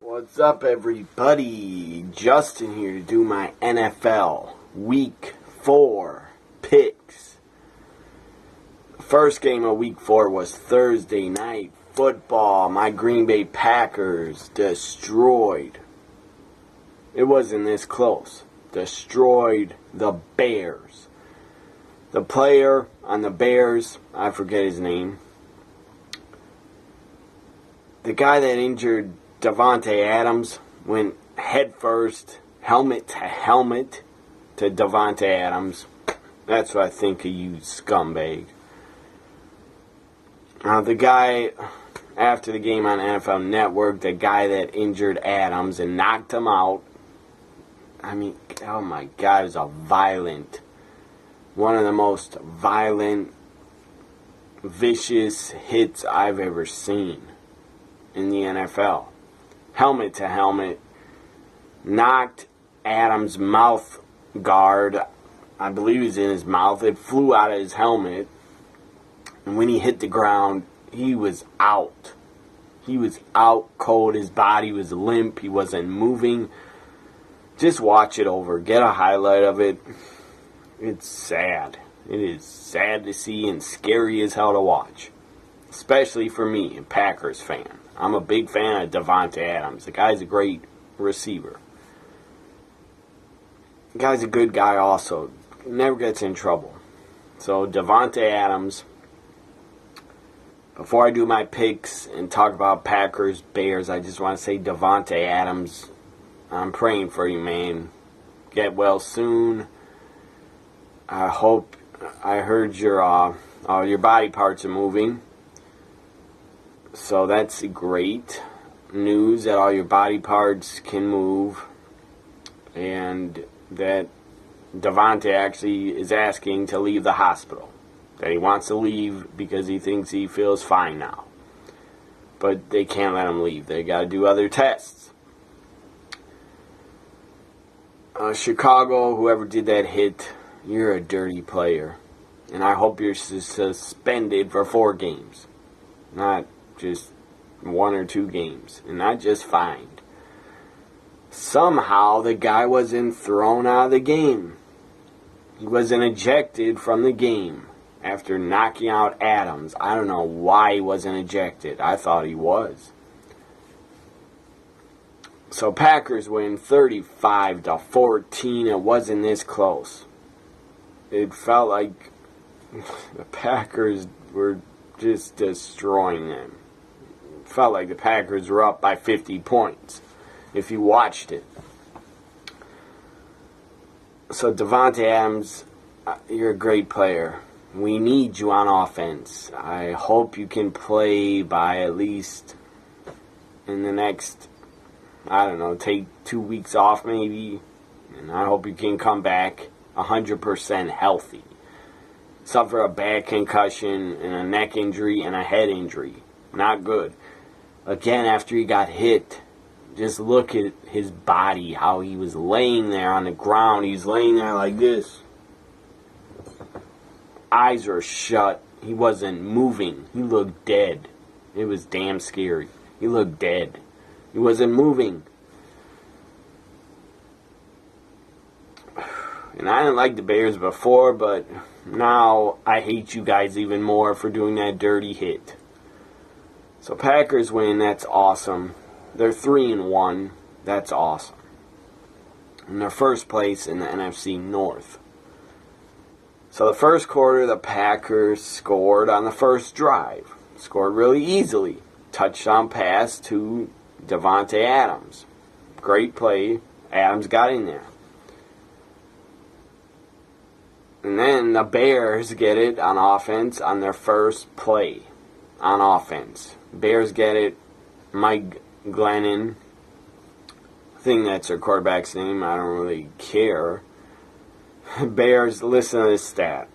What's up, everybody? Justin here to do my NFL Week 4 picks. The first game of Week 4 was Thursday Night Football. My Green Bay Packers destroyed. It wasn't this close. Destroyed the Bears. The player on the Bears, I forget his name. The guy that injured Davante Adams went headfirst, helmet to helmet, to Davante Adams. That's what I think of you, scumbag. The guy, after the game on NFL Network, the guy that injured Adams and knocked him out, I mean, oh my God, it was one of the most violent, vicious hits I've ever seen in the NFL. Helmet to helmet, knocked Adams' mouth guard, I believe it was in his mouth. It flew out of his helmet, and when he hit the ground, he was out. He was out cold. His body was limp. He wasn't moving. Just watch it over. Get a highlight of it. It's sad. It is sad to see and scary as hell to watch, especially for me, a Packers fan. I'm a big fan of Davante Adams. The guy's a great receiver. The guy's a good guy also. Never gets in trouble. So, Davante Adams. Before I do my picks and talk about Packers, Bears, I just want to say, Davante Adams, I'm praying for you, man. Get well soon. I hope, I heard your body parts are moving. So that's great news that all your body parts can move, and that Davante actually is asking to leave the hospital. That he wants to leave because he thinks he feels fine now. But they can't let him leave. They got to do other tests. Chicago, whoever did that hit, you're a dirty player. And I hope you're suspended for 4 games. Not just 1 or 2 games, and not just fined. Somehow the guy wasn't thrown out of the game. He wasn't ejected from the game after knocking out Adams. I don't know why he wasn't ejected. I thought he was. So Packers win 35-14. It wasn't this close. It felt like the Packers were just destroying them. Felt like the Packers were up by 50 points if you watched it. So Davante Adams, you're a great player. We need you on offense. I hope you can play by at least in the next, take 2 weeks off maybe. And I hope you can come back 100% healthy. Suffer a bad concussion and a neck injury and a head injury. Not good. Again, after he got hit, just look at his body, how he was laying there on the ground. He was laying there like this. Eyes were shut. He wasn't moving. He looked dead. It was damn scary. He looked dead. He wasn't moving. And I didn't like the Bears before, but now I hate you guys even more for doing that dirty hit. So Packers win, that's awesome. They're 3-1, that's awesome. And they're first place in the NFC North. So the first quarter, the Packers scored on the first drive. Scored really easily. Touchdown pass to Davante Adams. Great play. Adams got in there. And then the Bears get it on offense on their first play on offense. Bears get it. Mike Glennon. I think that's their quarterback's name. I don't really care. Bears, listen to this stat.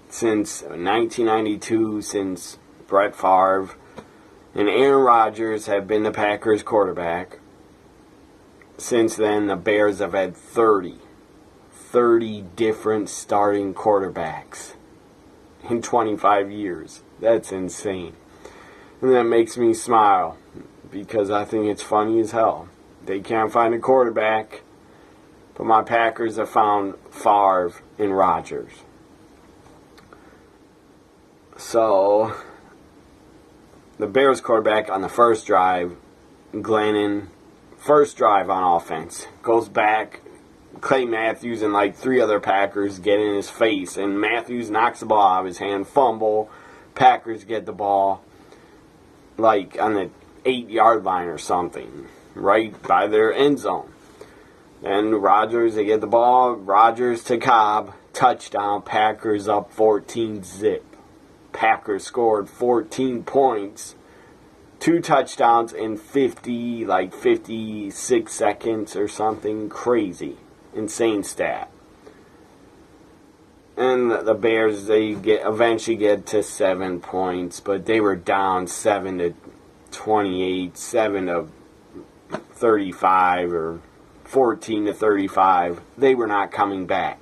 Since 1992, since Brett Favre and Aaron Rodgers have been the Packers quarterback, since then the Bears have had 30 different starting quarterbacks in 25 years. That's insane. And that makes me smile. because I think it's funny as hell. They can't find a quarterback, but my Packers have found Favre and Rodgers. So, the Bears quarterback on the first drive, Glennon, first drive on offense, goes back. Clay Matthews and like 3 other Packers get in his face, and Matthews knocks the ball out of his hand, fumble. Packers get the ball like on the 8-yard line or something, right by their end zone. And Rodgers, they get the ball, Rodgers to Cobb, touchdown, Packers up 14-zip. Packers scored 14 points, 2 touchdowns in 56 seconds or something crazy. Insane stat. And the Bears, they eventually get to 7 points, but they were down 7-28, 7-35, or 14-35. They were not coming back.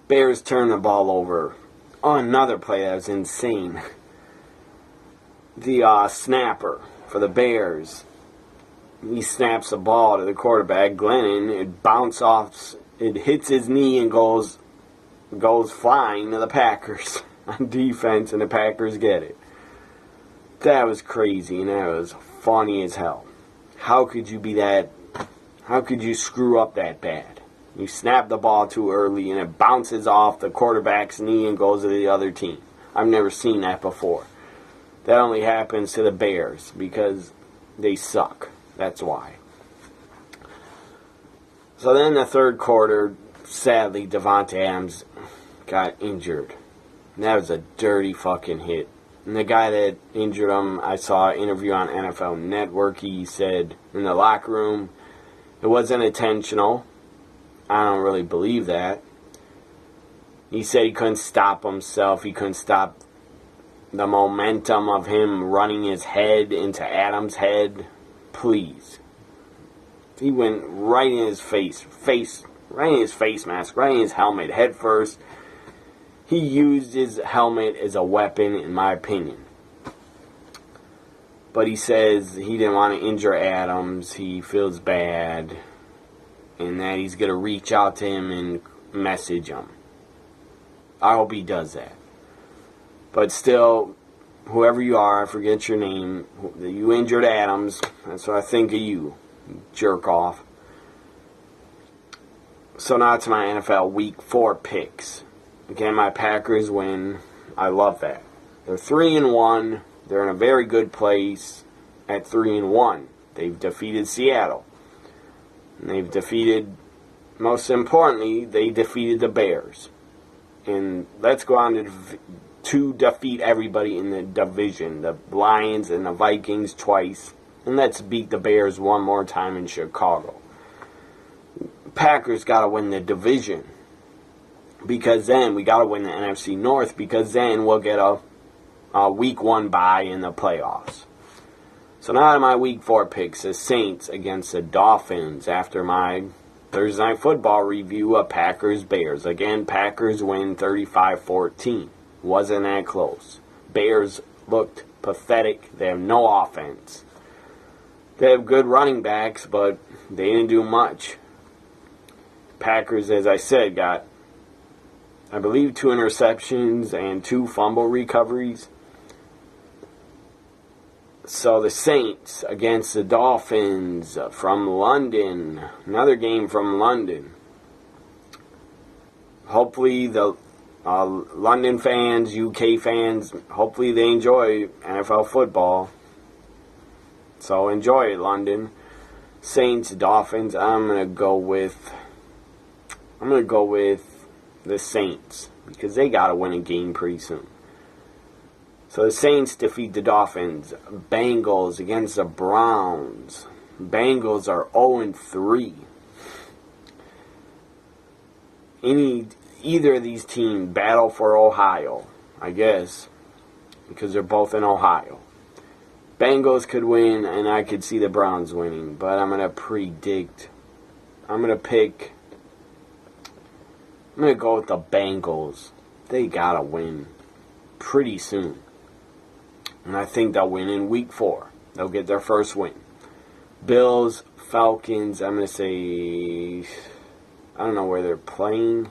Bears turn the ball over. Oh, another play that was insane. The snapper for the Bears, he snaps the ball to the quarterback, Glennon. It bounces off, it hits his knee and goes flying to the Packers on defense, and the Packers get it. That was crazy, and that was funny as hell. How could you screw up that bad? You snap the ball too early, and it bounces off the quarterback's knee and goes to the other team. I've never seen that before. That only happens to the Bears because they suck. That's why. So then the third quarter, sadly, Davante Adams got injured. And that was a dirty fucking hit. And the guy that injured him, I saw an interview on NFL Network. He said in the locker room, it wasn't intentional. I don't really believe that. He said he couldn't stop himself. He couldn't stop the momentum of him running his head into Adams' head. Please. He went right in his face right in his face mask, right in his helmet, head first. He used his helmet as a weapon, in my opinion. But he says he didn't want to injure Adams. He feels bad. And that he's going to reach out to him and message him. I hope he does that. But still, whoever you are, I forget your name, you injured Adams. That's what I think of you, jerk off. So now to my NFL Week 4 picks. Again, my Packers win. I love that. They're 3-1. They're in a very good place at 3-1. They've defeated Seattle. And they've defeated, most importantly, they defeated the Bears. And let's go on to defeat everybody in the division. The Lions and the Vikings twice. And let's beat the Bears one more time in Chicago. Packers got to win the division. Because then we got to win the NFC North. Because then we'll get a Week 1 bye in the playoffs. So now to my Week 4 picks, the Saints against the Dolphins. After my Thursday Night Football review of Packers-Bears. Again, Packers win 35-14. Wasn't that close. Bears looked pathetic. They have no offense. They have good running backs, but they didn't do much. Packers, as I said, got, I believe, 2 interceptions and 2 fumble recoveries. So the Saints against the Dolphins from London. Another game from London. Hopefully the London fans, UK fans, hopefully they enjoy NFL football. So enjoy it, London. Saints, Dolphins. I'm gonna go with the Saints because they gotta win a game pretty soon. So the Saints defeat the Dolphins. Bengals against the Browns. Bengals are 0-3. Either of these teams battle for Ohio, I guess, because they're both in Ohio. Bengals could win, and I could see the Browns winning, but I'm going to go with the Bengals. They got to win pretty soon. And I think they'll win in Week 4. They'll get their first win. Bills, Falcons, I'm going to say, I don't know where they're playing.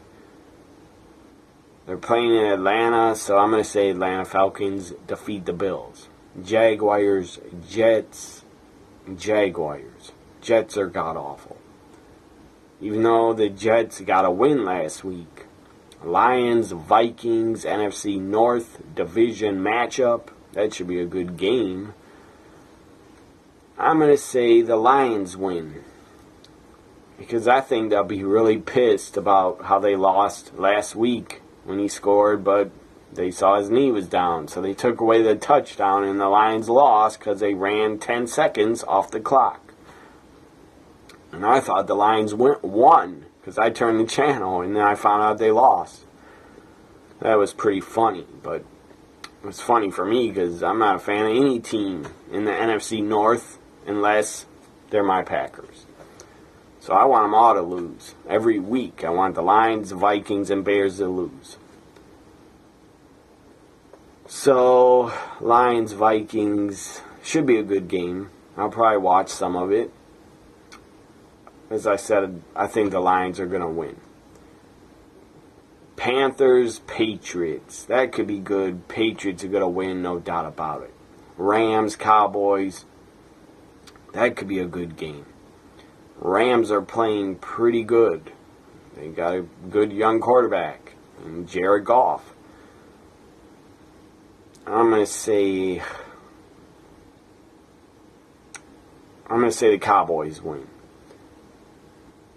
They're playing in Atlanta, so I'm going to say Atlanta Falcons defeat the Bills. Jaguars, Jets, Jaguars. Jets are god-awful. Even though the Jets got a win last week. Lions, Vikings, NFC North division matchup. That should be a good game. I'm going to say the Lions win. Because I think they'll be really pissed about how they lost last week when he scored, but they saw his knee was down. So they took away the touchdown and the Lions lost because they ran 10 seconds off the clock. And I thought the Lions won because I turned the channel and then I found out they lost. That was pretty funny, but it was funny for me because I'm not a fan of any team in the NFC North unless they're my Packers. So I want them all to lose. Every week I want the Lions, Vikings, and Bears to lose. So, Lions, Vikings should be a good game. I'll probably watch some of it. As I said, I think the Lions are going to win. Panthers, Patriots. That could be good. Patriots are going to win, no doubt about it. Rams, Cowboys. That could be a good game. Rams are playing pretty good. They got a good young quarterback in Jared Goff. I'm going to say the Cowboys win.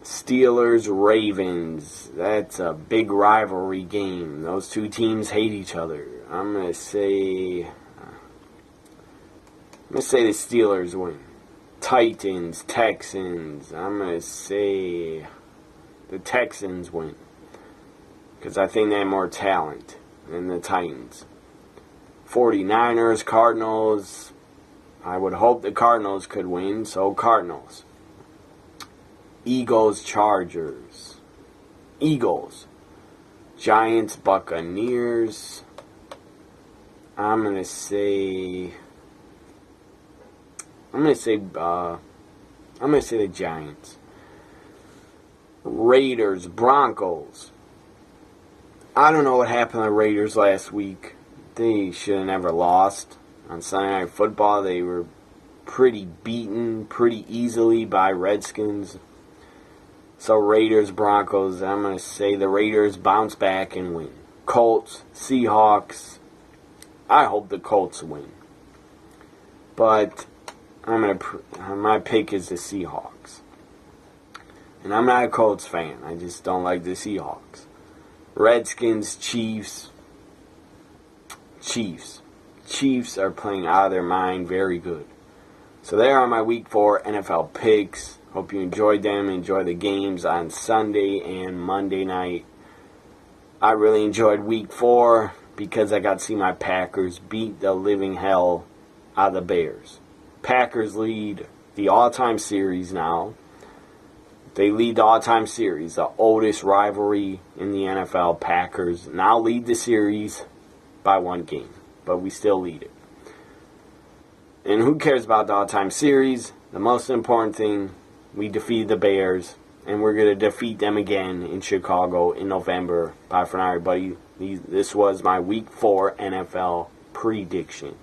Steelers, Ravens. That's a big rivalry game. Those two teams hate each other. I'm going to say the Steelers win. Titans, Texans. I'm going to say the Texans win. Because I think they have more talent than the Titans. 49ers, Cardinals. I would hope the Cardinals could win, so Cardinals. Eagles, Chargers. Eagles. Giants, Buccaneers. I'm gonna say the Giants. Raiders, Broncos. I don't know what happened to the Raiders last week. They should have never lost. On Sunday Night Football, they were pretty beaten pretty easily by Redskins. So Raiders, Broncos, I'm going to say the Raiders bounce back and win. Colts, Seahawks. I hope the Colts win. But my pick is the Seahawks. And I'm not a Colts fan. I just don't like the Seahawks. Redskins, Chiefs. Chiefs are playing out of their mind very good. So there are my Week 4 NFL picks. Hope you enjoyed them. Enjoy the games on Sunday and Monday night. I really enjoyed Week 4 because I got to see my Packers beat the living hell out of the Bears. Packers lead the all-time series now. They lead the all-time series, the oldest rivalry in the NFL. Packers now lead the series by one game, but we still lead it. And who cares about the all-time series? The most important thing, we defeated the Bears, and we're going to defeat them again in Chicago in November. Bye for now, everybody. This was my Week 4 NFL prediction.